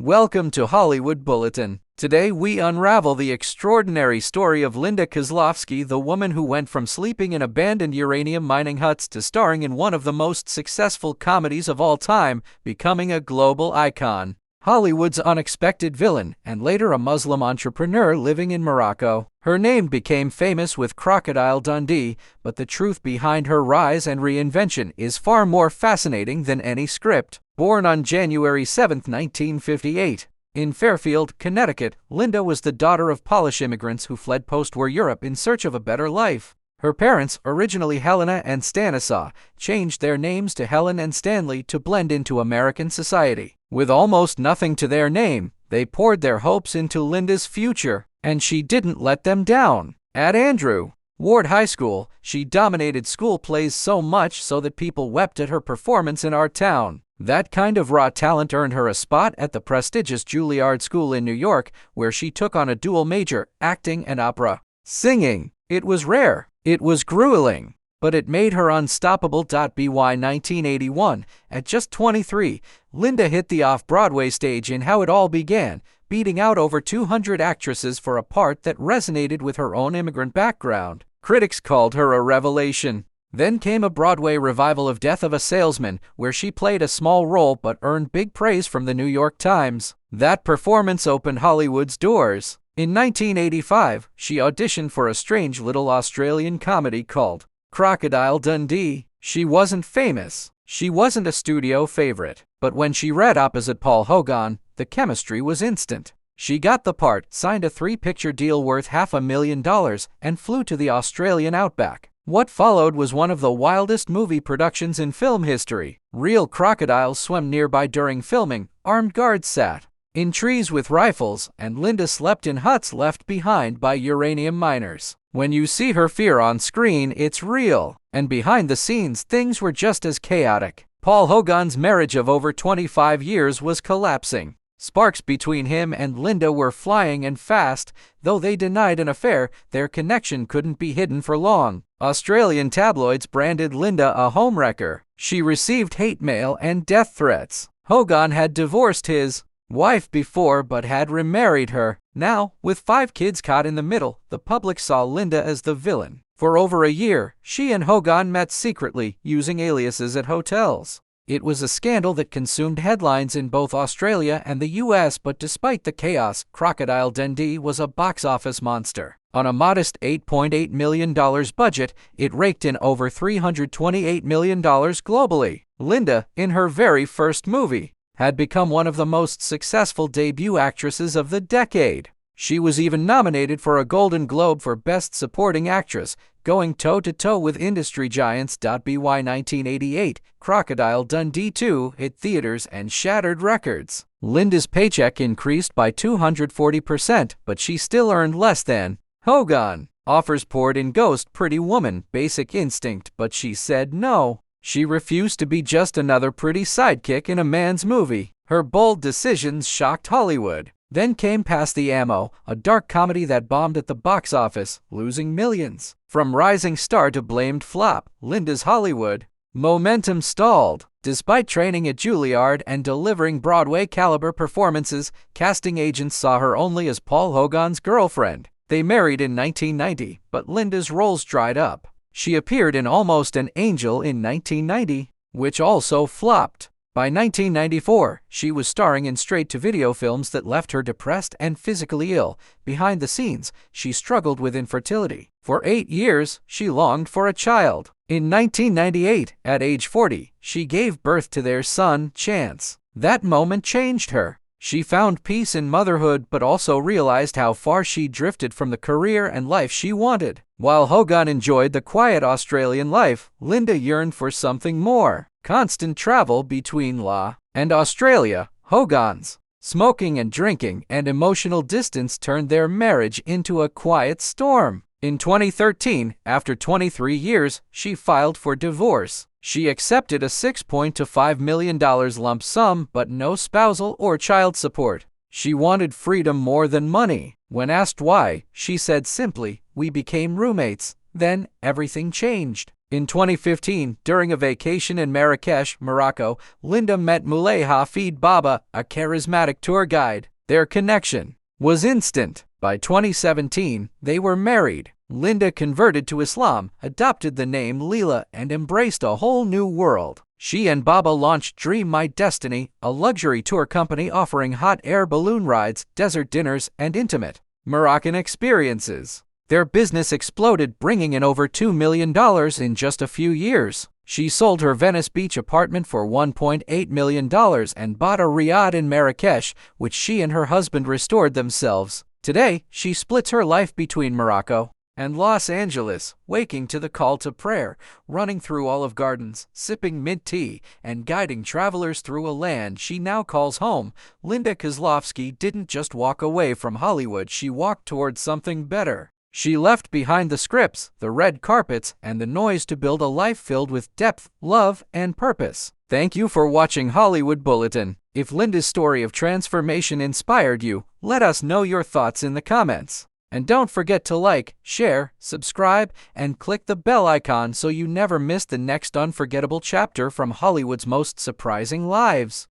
Welcome to Hollywood Bulletin. Today we unravel the extraordinary story of Linda Kozlowski, the woman who went from sleeping in abandoned uranium mining huts to starring in one of the most successful comedies of all time, becoming a global icon. Hollywood's unexpected villain, and later a Muslim entrepreneur living in Morocco. Her name became famous with Crocodile Dundee, but the truth behind her rise and reinvention is far more fascinating than any script. Born on January 7, 1958, in Fairfield, Connecticut, Linda was the daughter of Polish immigrants who fled post-war Europe in search of a better life. Her parents, originally Helena and Stanislaw, changed their names to Helen and Stanley to blend into American society. With almost nothing to their name, they poured their hopes into Linda's future, and she didn't let them down. At Andrew Ward High School, she dominated school plays so much so that people wept at her performance in our town. That kind of raw talent earned her a spot at the prestigious Juilliard School in New York, where she took on a dual major, acting and opera. Singing. It was rare. It was grueling. But it made her unstoppable. By 1981, at just 23, Linda hit the off-Broadway stage in How It All Began, beating out over 200 actresses for a part that resonated with her own immigrant background. Critics called her a revelation. Then came a Broadway revival of Death of a Salesman, where she played a small role but earned big praise from the New York Times. That performance opened Hollywood's doors. In 1985, she auditioned for a strange little Australian comedy called Crocodile Dundee. She wasn't famous. She wasn't a studio favorite. But when she read opposite Paul Hogan, the chemistry was instant. She got the part, signed a 3-picture deal worth $500,000, and flew to the Australian outback. What followed was one of the wildest movie productions in film history. Real crocodiles swam nearby during filming, armed guards sat in trees with rifles, and Linda slept in huts left behind by uranium miners. When you see her fear on screen, it's real. And behind the scenes, things were just as chaotic. Paul Hogan's marriage of over 25 years was collapsing. Sparks between him and Linda were flying and fast. Though they denied an affair, their connection couldn't be hidden for long. Australian tabloids branded Linda a homewrecker. She received hate mail and death threats. Hogan had divorced his wife before but had remarried her. Now, with 5 kids caught in the middle, the public saw Linda as the villain. For over a year, she and Hogan met secretly, using aliases at hotels. It was a scandal that consumed headlines in both Australia and the US, but despite the chaos, Crocodile Dundee was a box office monster. On a modest $8.8 million budget, it raked in over $328 million globally. Linda, in her very first movie, had become one of the most successful debut actresses of the decade. She was even nominated for a Golden Globe for Best Supporting Actress, going toe-to-toe with industry giants. By 1988, Crocodile Dundee 2 hit theaters and shattered records. Linda's paycheck increased by 240%, but she still earned less than Hogan. Offers poured in. Ghost, Pretty Woman, Basic Instinct, but she said no. She refused to be just another pretty sidekick in a man's movie. Her bold decisions shocked Hollywood. Then came Pass the Ammo, a dark comedy that bombed at the box office, losing millions. From rising star to blamed flop, Linda's Hollywood momentum stalled. Despite training at Juilliard and delivering Broadway-caliber performances, casting agents saw her only as Paul Hogan's girlfriend. They married in 1990, but Linda's roles dried up. She appeared in Almost an Angel in 1990, which also flopped. By 1994, she was starring in straight-to-video films that left her depressed and physically ill. Behind the scenes, she struggled with infertility. For 8 years, she longed for a child. In 1998, at age 40, she gave birth to their son, Chance. That moment changed her. She found peace in motherhood but also realized how far she drifted from the career and life she wanted. While Hogan enjoyed the quiet Australian life, Linda yearned for something more. Constant travel between La and Australia, Hogan's smoking and drinking and emotional distance turned their marriage into a quiet storm. In 2013, after 23 years, she filed for divorce. She accepted a $6.25 million lump sum but no spousal or child support. She wanted freedom more than money. When asked why, she said simply, "We became roommates. Then everything changed." In 2015, during a vacation in Marrakech, Morocco, Linda met Moulay Hafid Baba, a charismatic tour guide. Their connection was instant. By 2017, they were married. Linda converted to Islam, adopted the name Leela, and embraced a whole new world. She and Baba launched Dream My Destiny, a luxury tour company offering hot air balloon rides, desert dinners, and intimate Moroccan experiences. Their business exploded, bringing in over $2 million in just a few years. She sold her Venice Beach apartment for $1.8 million and bought a riad in Marrakech, which she and her husband restored themselves. Today, she splits her life between Morocco and Los Angeles, waking to the call to prayer, running through Olive Gardens, sipping mint tea, and guiding travelers through a land she now calls home. Linda Kozlowski didn't just walk away from Hollywood, she walked towards something better. She left behind the scripts, the red carpets, and the noise to build a life filled with depth, love, and purpose. Thank you for watching Hollywood Bulletin. If Linda's story of transformation inspired you, let us know your thoughts in the comments. And don't forget to like, share, subscribe, and click the bell icon so you never miss the next unforgettable chapter from Hollywood's most surprising lives.